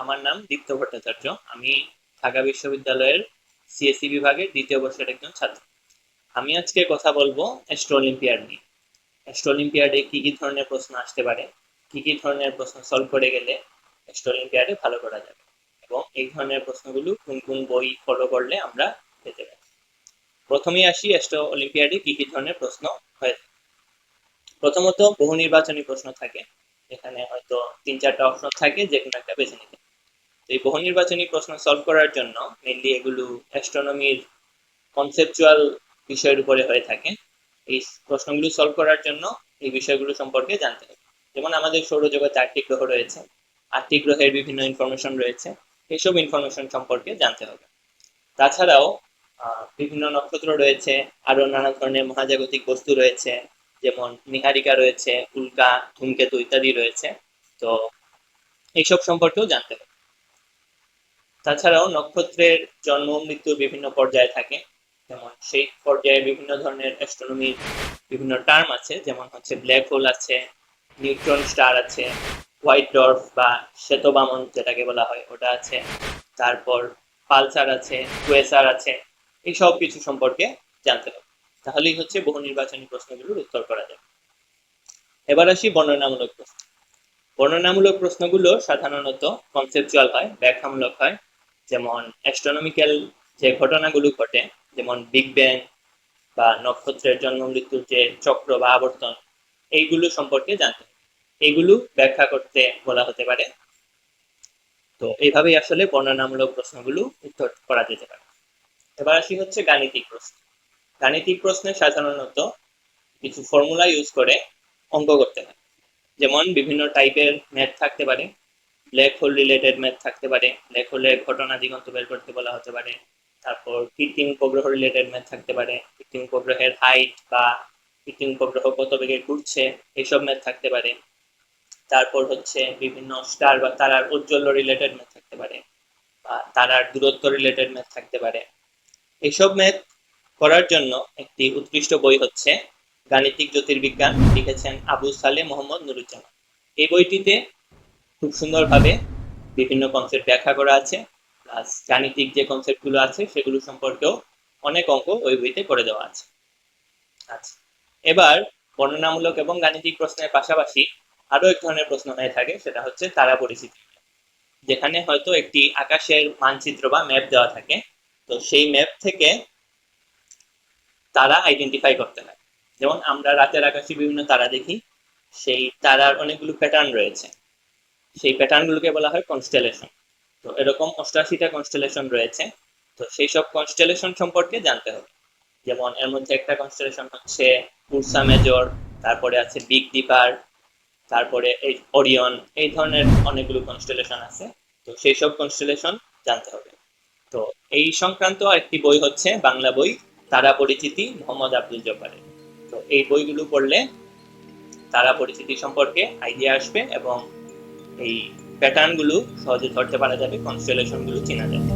আমার নাম দীপ্ত ভট্টাচার্য। আমি ঢাকা বিশ্ববিদ্যালয়ের সিএসসি বিভাগের দ্বিতীয় বর্ষের একজন ছাত্র। আমি আজকে কথা বলবো অ্যাস্ট্রো অলিম্পিয়াড নিয়ে। অ্যাস্ট্রো অলিম্পিয়াডে কি কি ধরনের প্রশ্ন আসতে পারে, কি কি ধরনের প্রশ্ন সলভ করে গেলে অ্যাস্ট্রো অলিম্পিয়াডে ভালো করা যাবে, এবং এই ধরনের প্রশ্নগুলো কোন কোন বই ফলো করলে আমরা পেতে পারি। প্রথমেই আসি অ্যাস্ট্রো অলিম্পিয়াডে কি কি ধরনের প্রশ্ন হয়ে থাকে। প্রথমত বহু নির্বাচনী প্রশ্ন থাকে, এখানে হয়তো 3-4টা অপশন থাকে, যে কোনো একটা বেছে নিতে। এই বহু নির্বাচনী প্রশ্ন সলভ করার জন্য মেইনলি এগুলো অ্যাস্ট্রোনমির কনসেপচুয়াল বিষয়ের উপরে হয়ে থাকে। এই প্রশ্নগুলো সলভ করার জন্য এই বিষয়গুলো সম্পর্কে জানতে হবে। যেমন আমাদের সৌরজগতে 8টি গ্রহ রয়েছে, 8টি গ্রহের বিভিন্ন ইনফরমেশন রয়েছে, এইসব ইনফরমেশন সম্পর্কে জানতে হবে। তাছাড়াও বিভিন্ন নক্ষত্র রয়েছে, আরো নানা ধরনের মহাজাগতিক বস্তু রয়েছে, যেমন নীহারিকা রয়েছে, উল্কা, ধূমকেতু ইত্যাদি রয়েছে। তো এইসব সম্পর্কেও জানতে হবে। তাছাড়াও নক্ষত্রের জন্ম মৃত্যু বিভিন্ন পর্যায়ে থাকে, যেমন সেই পর্যায়ে বিভিন্ন ধরনের অ্যাস্ট্রোনমির বিভিন্ন টার্ম আছে, যেমন হচ্ছে ব্ল্যাক হোল আছে, নিউট্রন স্টার আছে, হোয়াইট ডর্ফ বা শ্বেতবামন যেটাকে বলা হয় ওটা আছে, তারপর পালসার আছে, কুয়েসার আছে। এই সব কিছু সম্পর্কে জানতে হবে, তাহলেই হচ্ছে বহু নির্বাচনী প্রশ্নগুলোর উত্তর করা যাবে। এবার আসি বর্ণনামূলক প্রশ্ন। বর্ণনামূলক প্রশ্নগুলো সাধারণত কনসেপচুয়াল হয়, ব্যাখ্যামূলক হয়। যেমন অ্যাস্ট্রোনমিক্যাল যে ঘটনাগুলো ঘটে, যেমন বিগ ব্যাং বা নক্ষত্রের জন্ম মৃত্যুর যে চক্র বা আবর্তন, এইগুলো সম্পর্কে জানতে হবে, এইগুলো ব্যাখ্যা করতে বলা হতে পারে। তো এইভাবেই আসলে বর্ণনামূলক প্রশ্নগুলো উত্তর করা যেতে পারে। এবার আসি হচ্ছে গাণিতিক প্রশ্ন। গাণিতিক প্রশ্নে সাধারণত কিছু ফর্মুলা ইউজ করে অঙ্ক করতে হয়। যেমন বিভিন্ন টাইপের ম্যাথ থাকতে পারে, ব্ল্যাক হোল রিলেটেড ম্যাথ থাকতে পারে, ব্ল্যাক হোলের ঘটনা দিগন্ত বের করতে বলা হতে পারে। তারপর কৃত্রিম উপগ্রহ রিলেটেড ম্যাথ থাকতে পারে, কৃত্রিম উপগ্রহের হাইট বা কৃত্রিম উপগ্রহ কত বেগে ঘুরছে এইসব ম্যাথ থাকতে পারে। তারপর হচ্ছে বিভিন্ন স্টার বা তারার ঔজ্জ্বল্য রিলেটেড ম্যাথ থাকতে পারে, বা তারার দূরত্ব রিলেটেড ম্যাথ থাকতে পারে। এইসব ম্যাথ করার জন্য একটি উৎকৃষ্ট বই হচ্ছে গাণিতিক জ্যোতির্বিজ্ঞান, লিখেছেন আবু সালে মোহাম্মদ নুরুজ্জামান। এই বইটিতে খুব সুন্দরভাবে বিভিন্ন কনসেপ্ট ব্যাখ্যা করা আছে, প্লাস গাণিতিক যে কনসেপ্টগুলো আছে সেগুলো সম্পর্কেও অনেক অঙ্ক ওই বইতে করে দেওয়া আছে। আচ্ছা, এবার বর্ণনামূলক এবং গাণিতিক প্রশ্নের পাশাপাশি আরো এক ধরনের প্রশ্ন হয়ে থাকে, সেটা হচ্ছে তারা পরিচিতি, যেখানে হয়তো একটি আকাশের মানচিত্র বা ম্যাপ দেওয়া থাকে, তো সেই ম্যাপ থেকে তারা আইডেন্টিফাই করতে হয়। যেমন আমরা রাতের আকাশে বিভিন্ন তারা দেখি, সেই তারার অনেকগুলো প্যাটার্ন রয়েছে, সেই প্যাটার্নগুলোকে বলা হয় কনস্টেলেশন। তো এরকম 88টা কনস্টেলেশন রয়েছে, তো সেই সব কনস্টেলেশন সম্পর্কে জানতে হবে। যেমন এর মধ্যে একটা কনস্টেলেশন হচ্ছে উরসা মেজর, তারপরে আছে বিগ ডিপার, তারপরে এই ওরিয়ন, এই ধরনের অনেকগুলো কনস্টেলেশন আছে। তো সেই সব কনস্টেলেশন জানতে হবে। তো এই সংক্রান্ত একটি বই হচ্ছে বাংলা বই তারা পরিচিতি, মোহাম্মদ আব্দুল জব্বারের। তো এই বইগুলো পড়লে তারা পরিচিতি সম্পর্কে আইডিয়া আসবে, এবং এই প্যাটার্ন গুলো সহজে ধরতে পারা যাবে, কনস্টেলেশন গুলো চেনা যাবে।